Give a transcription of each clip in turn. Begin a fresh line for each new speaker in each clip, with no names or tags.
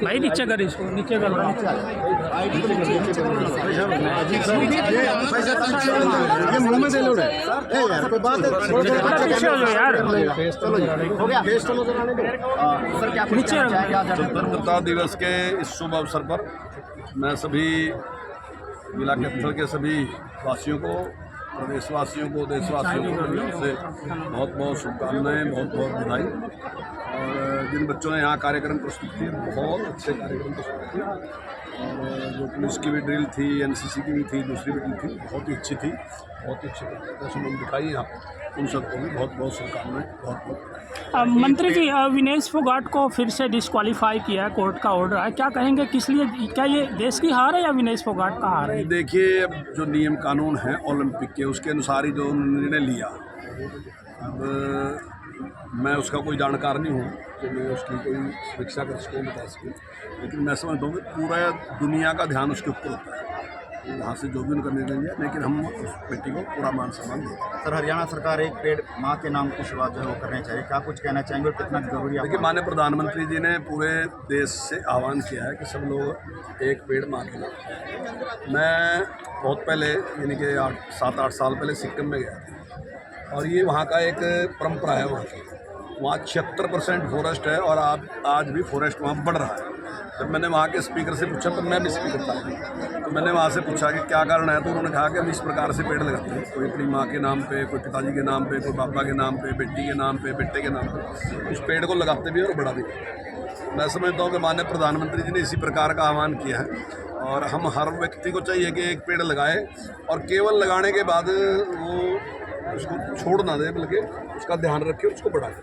भाई नीचे कर इसको, नीचे कर
ये मुंह में से लोड है यार, कोई बात है,
पीछे हो जाओ यार।
चलो जी, हो गया फेस तो नजर आने दो। सर क्या
नीचे
स्वतंत्रता दिवस के इस शुभ अवसर पर मैं सभी जिला कैथल के सभी वासियों को, प्रदेशवासियों को, देशवासियों को से बहुत बहुत शुभकामनाएं, बहुत बहुत बधाई। और जिन बच्चों ने यहाँ कार्यक्रम प्रस्तुत किए, बहुत अच्छे कार्यक्रम प्रस्तुत किए। और जो पुलिस की भी ड्रिल थी, एनसीसी की भी थी, दूसरी भी ड्रिल थी, बहुत ही अच्छी थी, बहुत ही अच्छी प्रदर्शन दिखाई यहाँ पर। उन सबको भी बहुत बहुत शुभकामनाएं, बहुत बहुत।
मंत्री जी, विनेश फोगाट को फिर से डिस्क्वालीफाई किया है, कोर्ट का ऑर्डर है, क्या कहेंगे, किस लिए? क्या ये देश की हार है या विनेश फोगाट का हार है?
देखिए, अब जो नियम कानून है ओलंपिक के, उसके अनुसार ही जो निर्णय लिया, अब मैं उसका कोई जानकार नहीं हूँ कि मैं उसकी कोई समीक्षा कर सकूँ, बता सकूँ, लेकिन मैं समझता हूँ कि पूरा दुनिया का ध्यान उसके ऊपर होता है, यहाँ से जो भी उनका निर्णय लिया, लेकिन हम उस बेटी को पूरा मान सम्मान देते।
सर, हरियाणा सरकार एक पेड़ माँ के नाम की शुरुआत जो है वो करनी चाहिए, क्या कुछ कहना चाहेंगे और कितना जरूरी है?
देखिए, माननीय प्रधानमंत्री जी ने पूरे देश से आह्वान किया है कि सब लोग एक पेड़ माँ के नाम। मैं बहुत पहले, यानी कि 7-8 साल पहले सिक्किम में गया था, और ये वहाँ का एक परंपरा है। वहाँ 76% फॉरेस्ट है, और आज भी फॉरेस्ट वहाँ बढ़ रहा है। जब मैंने वहाँ के स्पीकर से पूछा, तो मैं भी स्पीकर था, तो मैंने वहाँ से पूछा कि क्या कारण है, तो उन्होंने कहा कि हम इस प्रकार से पेड़ लगाते हैं, कोई अपनी माँ के नाम पे, कोई पिताजी के नाम पे, कोई पापा के नाम पे, बेटी के नाम पे, बेटे के नाम पे, उस पेड़ को लगाते भी और बढ़ा भी। मैं समझता हूँ कि माननीय प्रधानमंत्री जी ने इसी प्रकार का आह्वान किया है, और हम हर व्यक्ति को चाहिए कि एक पेड़ लगाए, और केवल लगाने के बाद वो उसको छोड़ ना दे, बल्कि उसका ध्यान रखें, उसको बढ़ाएं।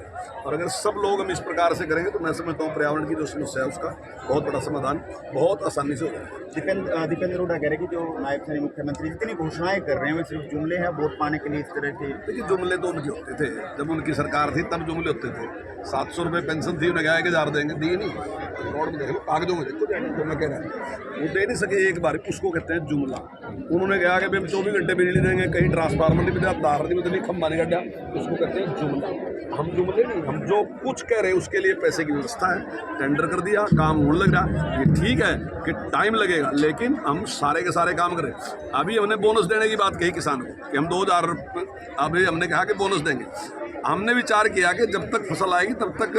और अगर सब लोग हम इस प्रकार से करेंगे, तो मैं समझता हूँ पर्यावरण की जो समस्या है उसका बहुत बड़ा समाधान बहुत आसानी से हो जाएगा।
दीपेंद्र हुड्डा कह रहे कि जो नायब सेना मुख्यमंत्री जितनी घोषणाएं कर रहे हैं वो सिर्फ जुमले हैं, वोट पाने के लिए इस तरह के।
देखिए, जुमले तो उनके होते थे, जब उनकी सरकार थी तब जुमले होते थे। 700 रुपये पेंशन थी, उन्हें कहा कि 1000 देंगे, दी नहीं। रिकॉर्ड में देख लो, कागजों में देखो, जो मैं कह रहा हूँ, वो दे नहीं सके एक बार, उसको कहते हैं जुमला। उन्होंने कहा कि हम 24 घंटे बिजली देंगे, कहीं ट्रांसफार्मर नहीं मिला, तार नहीं मिली, खंबा नहीं गड्ढा, उसको कहते हैं जुमला। हम जुमले नहीं, हम जो कुछ कह रहे हैं उसके लिए पैसे की व्यवस्था है, टेंडर कर दिया, काम होने लग रहा। ये ठीक है कि टाइम लगेगा, लेकिन हम सारे के सारे काम करें। अभी हमने बोनस देने की बात कही किसान को कि हम 2000, अभी हमने कहा कि बोनस देंगे। हमने विचार किया कि जब तक फसल आएगी तब तक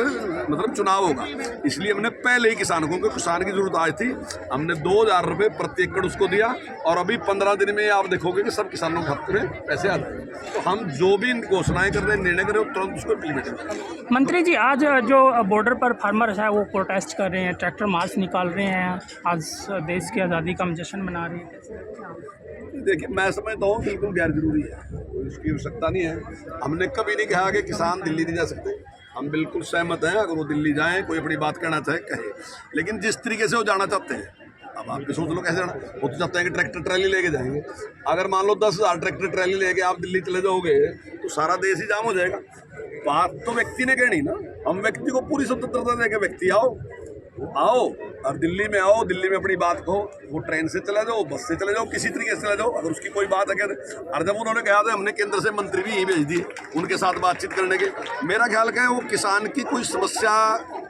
मतलब चुनाव होगा, इसलिए हमने पहले ही किसान को, क्योंकि किसान की जरूरत आज थी, हमने 2000 रुपये प्रति एकड़ उसको दिया, और अभी 15 दिन में आप देखोगे कि सब किसानों के खाते में पैसे आ जाए। तो हम जो भी घोषणाएं कर रहे हैं, निर्णय कर रहे हैं, तुरंत उसको इम्प्लीमेंट करें।
मंत्री जी, आज जो बॉर्डर पर फार्मर्स है वो प्रोटेस्ट कर रहे हैं, ट्रैक्टर मार्च निकाल रहे हैं, आज देश की आज़ादी का हम जश्न मना रहे हैं।
देखिए, मैं समझता हूँ बिल्कुल गैर जरूरी है, उसकी आवश्यकता नहीं है। हमने कभी नहीं कहा कि किसान दिल्ली नहीं जा सकते, हम बिल्कुल सहमत हैं, अगर वो दिल्ली जाएं, कोई अपनी बात कहना चाहे कहे, लेकिन जिस तरीके से वो जाना चाहते हैं, अब आप भी सोच लो कैसे जाना। वो तो चाहते हैं कि ट्रैक्टर ट्रैली लेके जाएंगे। अगर मान लो 10,000 ट्रैक्टर ट्रैली लेके आप दिल्ली चले जाओगे, तो सारा देश ही जाम हो जाएगा। बात तो व्यक्ति ने कहनी ना, हम व्यक्ति को पूरी स्वतंत्रता देंगे, व्यक्ति आओ और दिल्ली में आओ, दिल्ली में अपनी बात कहो, वो ट्रेन से चले जाओ, बस से चले जाओ, किसी तरीके से चले जाओ, अगर उसकी कोई बात है कहते। और जब उन्होंने कहा था, हमने केंद्र से मंत्री भी यही भेज दिए उनके साथ बातचीत करने के। मेरा ख्याल क्या है, वो किसान की कोई समस्या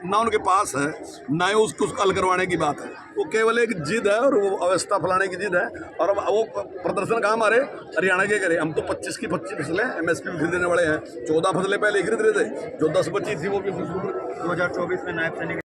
ना उनके पास है, ना ही उसको हल करवाने की बात है, वो केवल एक जिद है, और वो अवस्था फैलाने की जिद है। और अब वो प्रदर्शन कहाँ हमारे हरियाणा के करें, हम तो 25 की 25 फसलें MSP खरीदने वाले हैं। 14 फसलें पहले खरीद रहे थे, जो 10 बची थी वो भी
2024 में नायब सैनिक